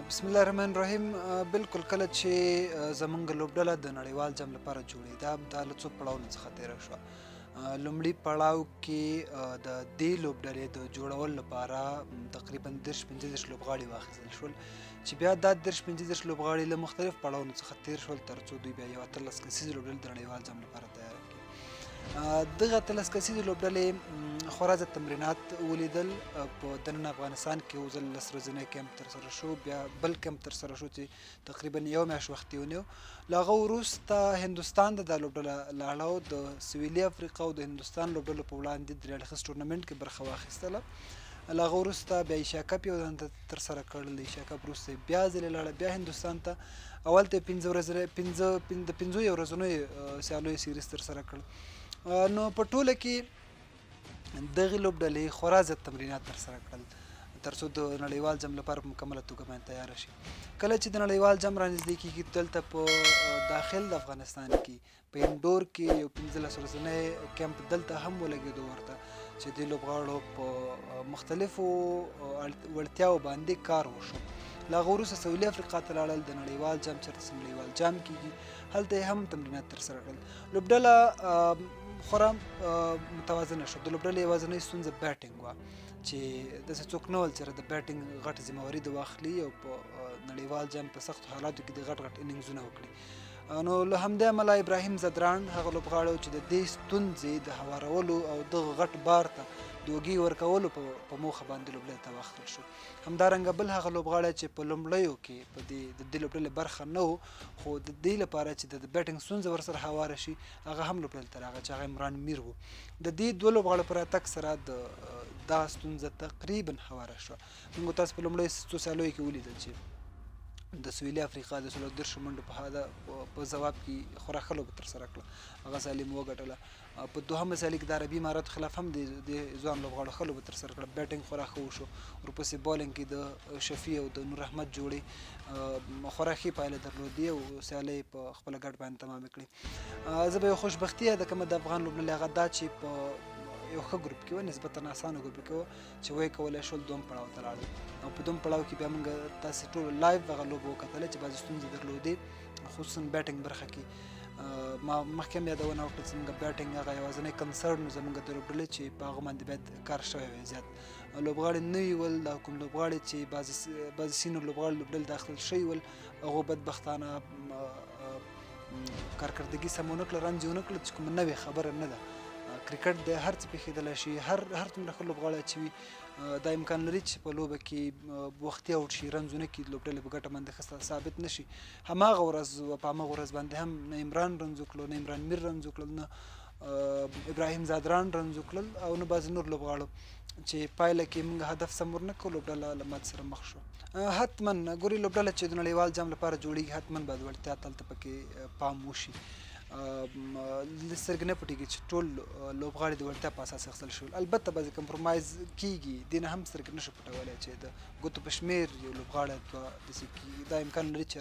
بسم الله الرحمن الرحیم. بالکل کله چې زمونږ لوبډله د نړیوال جام لپاره جوړېده دا له څو پړاوونو څخه تېره شوه. لومړي پړاو کې د دې لوبډلې د جوړولو لپاره تقریبا 30-35 لوبغاړي واخیستل شول چې بیا دا 30-35 لوبغاړي له مختلف پړاوونو څخه تېر شول تر څو دوی بیا یو 18 کسیزه لوبډلې د نړیوال جام لپاره تیاره کړي. دغه 18 کسیزې لوبډلې خورا زیات تمرینات ولیدل. په دننه افغانستان کې یو ځل 10 ورځنی کیمپ ترسره شو، بیا بل کیمپ ترسره شو چې تقریبا یو میاشت وخت یې ونیو. له هغه وروسته هندوستان ته دا لوبډله لاړه او د سویلي افریقا او د هندوستان لوبډلو په وړاندې درې اړخیز ټورنمنټ کې برخه واخیستله. له هغه وروسته بیا ایشیا کپ یو ځل ترسره کړل. د ایشیا کپ وروسته بیا ځلې لاړه بیا هندوستان ته. اول ته د 15 ورځنیو سیالیو سیریز ترسره کړل. نو په ټوله کې دغې لوبډلې خورا زیات تمرینات ترسره کړل تر څو د نړیوال جام لپاره په مکمله توګه باندې تیاره شي. کله چې د نړیوال جام رانږدې کېږي دلته په داخل د افغانستان کې په انډور کې یو 15 ورځنی کیمپ دلته هم ولګېدو ورته چې د لوبغاړو په مختلفو وړتیاو باندې کار وشو. له هغه وروسته سویلي افریقا ته لاړل. د نړیوال جام چېرته چې نړیوال جام کېږي هلته یې هم تمرینات ترسره کړل. لوبډله خورا متوازنه شو. د لوبډلې یوازینۍ ستونزه بیټینګ وه چې داسې څوک نه ول چې د بیټینګ غټه ذمهواري د واخلي او په نړیوال جام په سختو حالاتو کې د غټ اننګزونه وکړي. نو له همدې امله ابراهیم ځدراڼ هغه لوبغاړی چې د دې ستونزې د هوارولو او دغه غټ بار ته د اوږې ورکولو په موخه باندې لوبډلې ته واخیستل شو. همدارنګه بل هغه لوبغاړی چې په لومړیو کې په دې لوبډلې برخه نه و خو د دې لپاره چې د بیټینګ ستونزه ورسره هواره شي هغه هم لوبډلې ته راغی چې هغه عمران میر و. د دې دوه لوبغاړو په راتګ سره دغه ستونزه تقریبا هواره شوه. موږ تاسو په لومړیو څو سیالیو کې ولیدل چې د سویلي افریقا د 30 منډو په ځواب کې خورا ښه لوبه ترسره کړه، هغه سیالي مو وګټله. په دوهمه سیالي کې د عربي اماراتو خلاف هم د ځوان لوبغاړو ښه لوبه ترسره کړه. بیټینګ خورا ښه وشو. ورپسې بالینګ کې د شفیع او د نور احمد جوړې خورا ښې پایله درلودې او سیالۍ په خپله ګټ باندې تمامې کړې. زه به یو خوشبختي یاده کړم د افغان لوبډلې هغه دا چې په یو ښه ګروپ کې وه، نسبتا اسانه ګروپ کې وه چې ویې کولی شول دوم پړاو ته لاړل او په دوم پړاو کې بیا موږ تاسې ټولو لایف هغه لوبه وکتله چې بعضې ستونزې درلودې خصوصا بیټینګ برخه کې. ما مخکې هم یادونه وکړه چې زموږ بیټینګ هغه یوازینی کنسرن زموږ د لوبډلې چې په هغه باندې باید کار شوی وی زیات. لوبغاړي نه وي ول، دا کوم لوبغاړي چې بعضې سینور لوبغاړي لوبډلې داخل شوي ول هغو بدبختانه کارکردګي سمه ونه کړله، رنځ یې ونه کړله چې کومه نوې خبره نه ده. کرکټ د هر څه پېښېدلی شي. هر څومره ښه لوبغاړی چې وي دا امکان لري چې په لوبه کې وختي اوټ شي، رنځ ونه کړي، لوبډلې په ګټه باندې ښه ثابت نه شي. هماغه ورځ په هماغه ورځ باندې هم نه عمران رنځ وکړلو، نه عمران میر رنځ وکړل، نه ابراهیم ځدراڼ رنځ وکړل او نه بعضې نور لوبغاړو چې پایله کې موږ هدف سم ورنه کړو، لوبډله له ماتې سره مخ شوه. حتما ګورې لوبډله چې د نړیوال جام لپاره جوړېږي حتما باید وړتیا ته هلته پکې پام وشي. له سترګې نه پټېږي چې ټول لوبغاړي د وړتیا په اساس اخیستل شول. البته بعضې کمپرومایز کېږي، دې نه هم سترګې نه شو پټولی چې د ګوتو په شمېر یو لوبغاړی داسې کېږي. دا امکان لري چې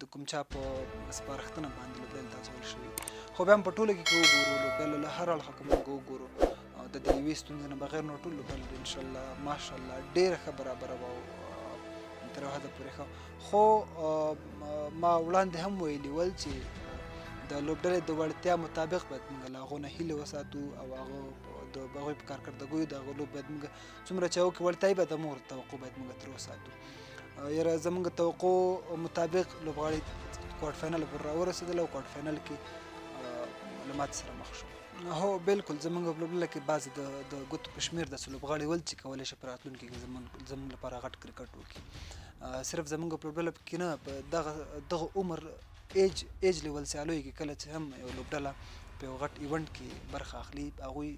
د کوم چا په سپارښتنه باندې لوبډلې ته اچول شوي. خو بیا هم په ټوله کې که وګورو لوبډله له هر اړخه که موږ وګورو د دې یوې ستونزې نه بغیر نو ټول لوبډلې انشاءالله ماشاءالله ډېره ښه برابره وه او تر یو حده پورې ښه. خو ما وړاندې هم ویلي ول چې د لوبډلې د وړتیا مطابق باید موږ له هغو نه هیلې وساتو او د هغوی په کارکردګیو د هغو لوب باید موږ څومره چې هغو کې وړتیا وي باید همغومره توقع باید موږ ترې وساتو. یاره زموږ توقع مطابق لوبغاړي کوارټ فاینل پورې راورسېدل او کوارټ فاینل کې له ماتې سره مخ شو. هو بالکل زموږ په لوبډله کې بعضې د ګوتو په شمېر داسې لوبغاړي ول چې کولی شي په راتلونکي کې زموږ لپاره غټ کرکټ وکړي. صرف زموږ په لوبډله کې نه، په دغه عمر ایج لیول سیالیو کې کله چې هم یو لوبډله په یو غټ ایونټ کې برخه اخلي هغوی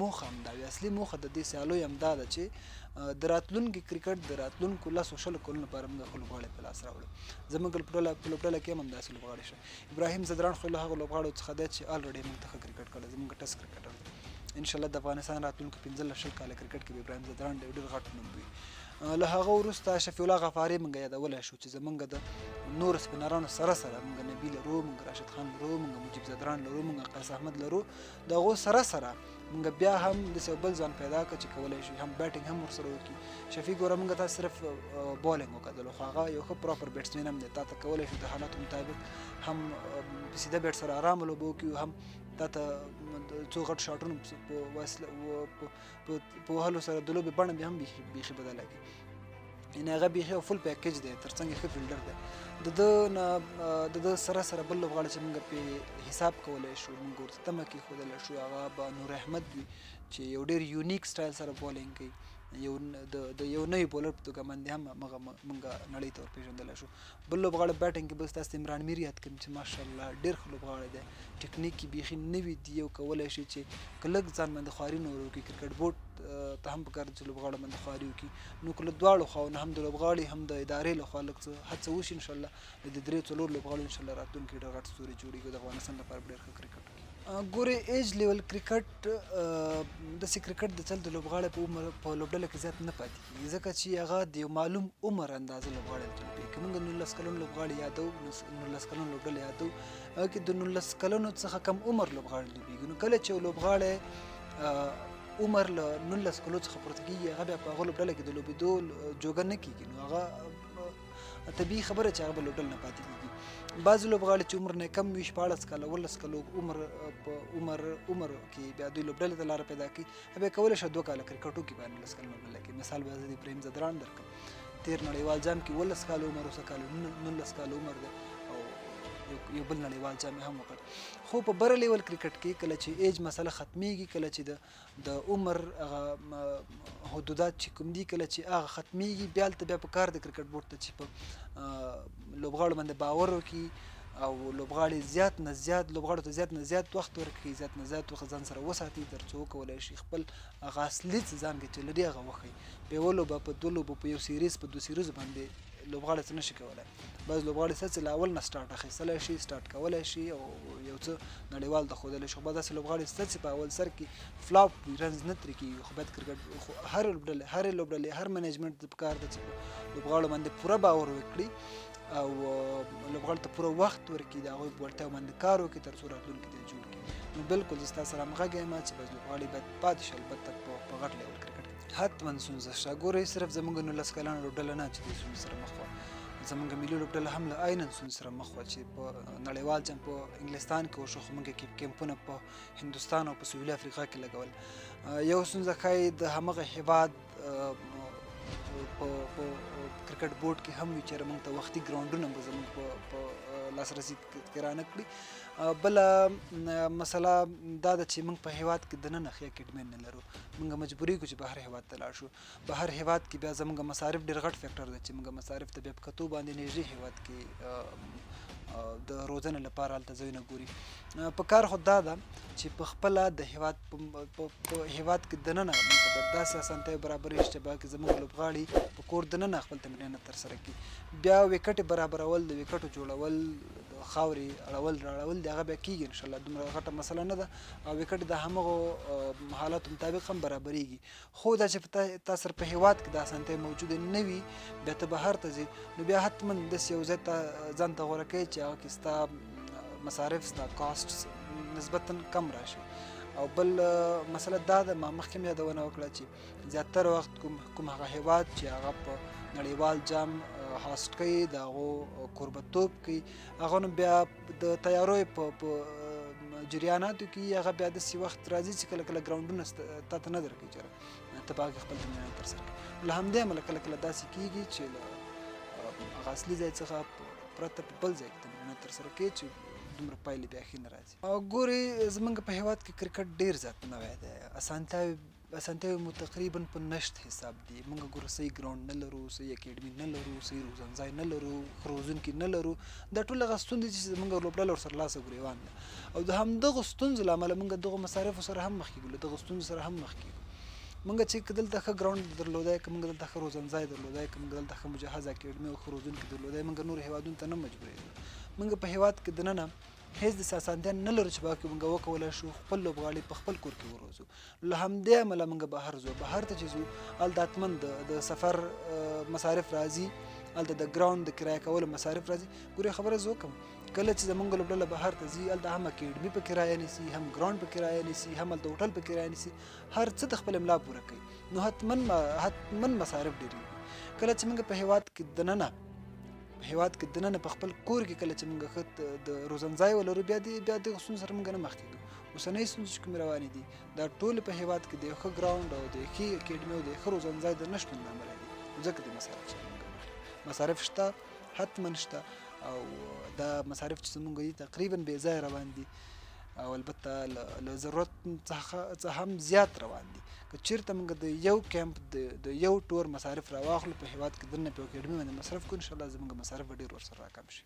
موخه همدا وي. اصلي موخه د دې سیالیو همدا ده چې د راتلونکي کرکټ د راتلونکو 10-20 کلونو لپاره موږ ښه لوبغاړي په لاس راوړو. زموږ په لوبډله کې هم همداسې لوبغاړي شته. ابراهیم ځدراڼ خو له هغو لوبغاړو څخه دی چې الریډي موږ ته ښه کرکټ کړی، زموږ ټس کرکټر دی. انشاءالله د افغانستان راتلونکو 15-20 کاله کرکټ کې به ابراهیم ځدراڼ ډېر غټ نوم وي. له هغه وروسته شفیع الله غفاري موږ یادولی شو چې زموږ د نورو سپینرانو سره موږ نبي لرو، موږ راشد خان لرو، موږ مجیب ځدراڼ لرو، موږ قیس احمد لرو. د هغو سره موږ بیا هم داسې یو بل ځوان پیدا کړه چې کولی شي هم بیټینګ هم ورسره وکړي. شفیق ګوره موږ ته صرف بالینګ وکتلو خو هغه یو ښه پراپر بیټسمین هم دی، تا ته کولی شي د حالاتو مطابق هم په سیده بیټ سره ارامه لوبه وکړي، هم تا ته څو غټ شاټونو په وسله په وهلو سره د لوبې بڼه بیا هم بیخي بدله کړي. یعنې هغه بیخي یو فل پیکیج دی، تر څنګ یې ښه فیلډر دی. د ده سره بل لوبغاړی چې موږ پرې حساب کولی شو، موږ ورته تمه کېښودلی شو، هغه به نور احمد وي چې یو ډېر یونیک سټایل سره بالینګ کوي، د یو نوي بولر په توګه باندې هم هغه موږ نړۍ ته ورپېژندلی شو. بل لوبغاړی بیټینګ کې بس تاسو عمران میر یاد کړم چې ماشاءالله ډېر ښه لوبغاړی دی، ټکنیک کې بیخي نوي دي او کولی شي چې که لږ ځان باندې خواري نور وکړي، کرکټ بورډ ته هم پکار ده چې لوبغاړو باندې خواري وکړي. نو که له دواړو خواو نه هم د لوبغاړي هم د ادارې لخوا لږ څه هڅه وشي انشاءالله د 3-4 لوبغاړو انشاءالله راتلونکي ډېر غټ ستوري جوړېږي او د افغانستان لپاره ډېر ښه کرکټ وکړي. ګورې ایج لیول کرکټ داسې کرکټ د چل د لوبغاړي په لوبډله کې زیات نه پاتې کېږي، ځکه چې هغه د یو معلوم عمر اندازه لوبغاړي ته لوبېږي. که موږ 19 کلن لوبغاړي یادو، 19 کلن لوبډله یادو، هغه کې د 19 کلنو څخه کم عمر لوبغاړي لوبېږي. نو کله چې یو لوبغاړی عمر له 19 کلو څخه پورته کېږي، هغه بیا په هغه لوبډله کې د لوبېدو جوګه نه کېږي، نو هغه طبیعي خبره چې هغه به لوبډله نه پاتې کېږي. بعضې لوبغاړي چې عمر نه کم وي 14 کاله 19 کالو عمر کې بیا دوی لوبډلې ته لاره پیدا کوي، بیا کولی شي 2 کاله کرکټ وکړي په 19 کلن لوبډله کې. مثال به زه د ابراهیم ځدران درکړم، تېر نړیوال جام کې 19 کاله عمر، اوسه کال 19 کاله عمر دی او یو بل نړیوال جام هم وکړ. خو په بره لیول کرکټ کې کله چې ایج مسله ختمیږي، کله چې د عمر هغه حدودات چې کوم دي کله چې هغه ختمیږي، بیا هلته بیا په کار د کرکټ بورډ ته چې په لوبغاړو باندې باور وکړي او لوبغاړي زیات نه زیات لوبغاړو ته زیات نه زیات وخت ورکړي، زیات نه زیات وخت ځان سره وساتي، تر څو وکولی شي خپل هغه اصلي څه ځان کې چې لري هغه وښیي. په یوه لوبه په 2 لوبو په یو سیریز په 2 سیریزو باندې لوبغاړی څه نشي کولی. بعض لوبغاړي څه له اول نه سټارټ اخیستلی شي، سټارټ کولی شي او یو څه نړیوال ته ښودلی شي. خو بعض داسې لوبغاړي شته چې په اول سر کې فلاپ وي، رنز نه ترې کېږي. خو باید کرکټ هرې لوبډلې هر منیجمنټ ته پکار ده چې لوبغاړو باندې پوره باور وکړي او لوبغاړو ته پوره وخت ورکړي، د هغوی په وړتیاو باندې کار وکړي تر څو راتلونکي ته یې جوړ کړي. نو بالکل زه ستا سره همغږی یم چې بعض لوبغاړي باید پاتې شي البته په غټ لیول کرکټ کې. حتما ستونزه شته. ګورئ صرف زموږ 19 کلنه لوبډله نه چې دې ستونزې سره مخ وه، زموږ ملي لوبډله هم له عیناً ستونزې سره مخ وه چې په نړیوال جام په انګلستان کې وشو، خو موږ کیمپونه په هندوستان او په سویلي افریقا کې لګول. یو ستونزه ښایي د همغه هېواد په کرکټ بورډ کې هم وي چې موږ ته وختي ګراونډونه به زموږ په لاسرسي کې رانه کړي. بله مسله دا ده چې موږ په هېواد کې دننه ښې اکیډمۍ نه لرو، موږ مجبوري کړو چې بهر هېواد ته لاړ شو. بهر هېواد کې بیا زموږ مصارف ډېر غټ فیکټر دی چې موږ مصارف ته بیا په کتو باندې نږدې هېواد کې د روزنې لپاره هلته ځایونه ګوري. په کار خو دا ده چې په خپله د هېواد په هېواد کې دننه موږ ته باید داسې اسانتیاوې برابرې شي چې باید زموږ لوبغاړي په کور دننه خپل تمرینات ترسره کړي. بیا ویکټې برابرول، د ویکټو جوړول، د خاورې اړول راړول د هغه بیا کېږي انشاءالله، دومره غټه مسله نه ده او ویکټې د همغو حالاتو مطابق هم برابرېږي. خو دا چې تا سره په هېواد کې د اسانتیاوې موجوده نه وي، بیا ته بهر ته ځې، نو بیا حتما داسې یو ځای ته ځان ته غوره کوي چې هغه کې ستا مصارف ستا کاسټس نسبتا کم راشي. او بل مسله دا ده، ما مخکې هم یادونه وکړه چې زیاتره وخت کوم هغه هېواد چې هغه په نړیوال جام هاسټ کوي، د هغو کوربتوب کوي، هغه نو بیا د تیاریو په جریاناتو کې هغه بیا داسې وخت راځي چې کله کله ګراونډونه تا ته نه درکوي چې ته په هغه خپل تمرینات ترسره کړې. له همدې امله کله کله داسې کېږي چې له هغه اصلي ځای څخه پرته په بل ځای کې تمرینات ترسره کوي چې دومره پایلې بیا ښې نه راځي. ګورې زموږ په هېواد کې کرکټ ډېر زیات نوی دی، اسانتیاوې مو تقریبا په نشت حساب دي. موږ ګوره صحیح ګراونډ نه لرو، صحیح اکیډمي نه لرو، صحیح روزنځای نه لرو، ښه روزونکي نه لرو. دا ټول هغه ستونزې چې زموږ لوبډله ورسره لاسه ګرېوان ده او د همدغو ستونزو له امله موږ دغو مصارفو سره هم مخ کېږو، له دغو ستونزو سره هم مخ کېږو. موږ چې که دلته ښه ګراونډ درلودی، که موږ دلته ښه روزنځای درلودی، که موږ دلته ښه مجهزه اکیډمي او ښه روزونکي درلودی، موږ نورو هېوادونو ته نه مجبورېږو. موږ په هېواد کې دننه هېڅ داسې اسانتیا نه لرو چې په هغه کې موږ وکولی شو خپل لوبغاړي په خپل کور کې وروزو. له همدې امله موږ بهر ځو. بهر ته چې ځو هلته حتما د سفر مصارف راځي، هلته د ګراونډ د کرایه کولو مصارف راځي. ګورې خبره زه وکړم، کله چې زمونږ لوبډله بهر ته ځي هلته هم اکیډمي په کرایه نیسي، هم ګراوند په کرایه نیسي، هم هلته هوټل په کرایه نیسي، هر څه د خپل املا پوره کوي. نو حتما مصارف ډېرېږي. کله چې موږ په هېواد کې دننه په خپل کور کې کله چې موږ ښه د روزنځای ولرو بیا دغه ستونزو سره موږ نه مخ کېږو. اوسنۍ ستونزې چې کومې روانې دي دا ټولې په هېواد کې د یو ښه ګراوند او د ښې اکیډمي او د ښه روزنځای د نه شتون له امله دي. ځکه د مصارف شته، حتما شته، او دا مصارف چې زموږ دي تقریبا بې ځایه روان دي او البته له ضرورت څخه هم زیات روان دي. که چېرته موږ د یو کیمپ د یو ټور مصارف راواخلو په هېواد کې دننه په اکیډمي باندې مصرف کړو، انشاءالله زموږ مصارف به ډېر ورسره راکم شي.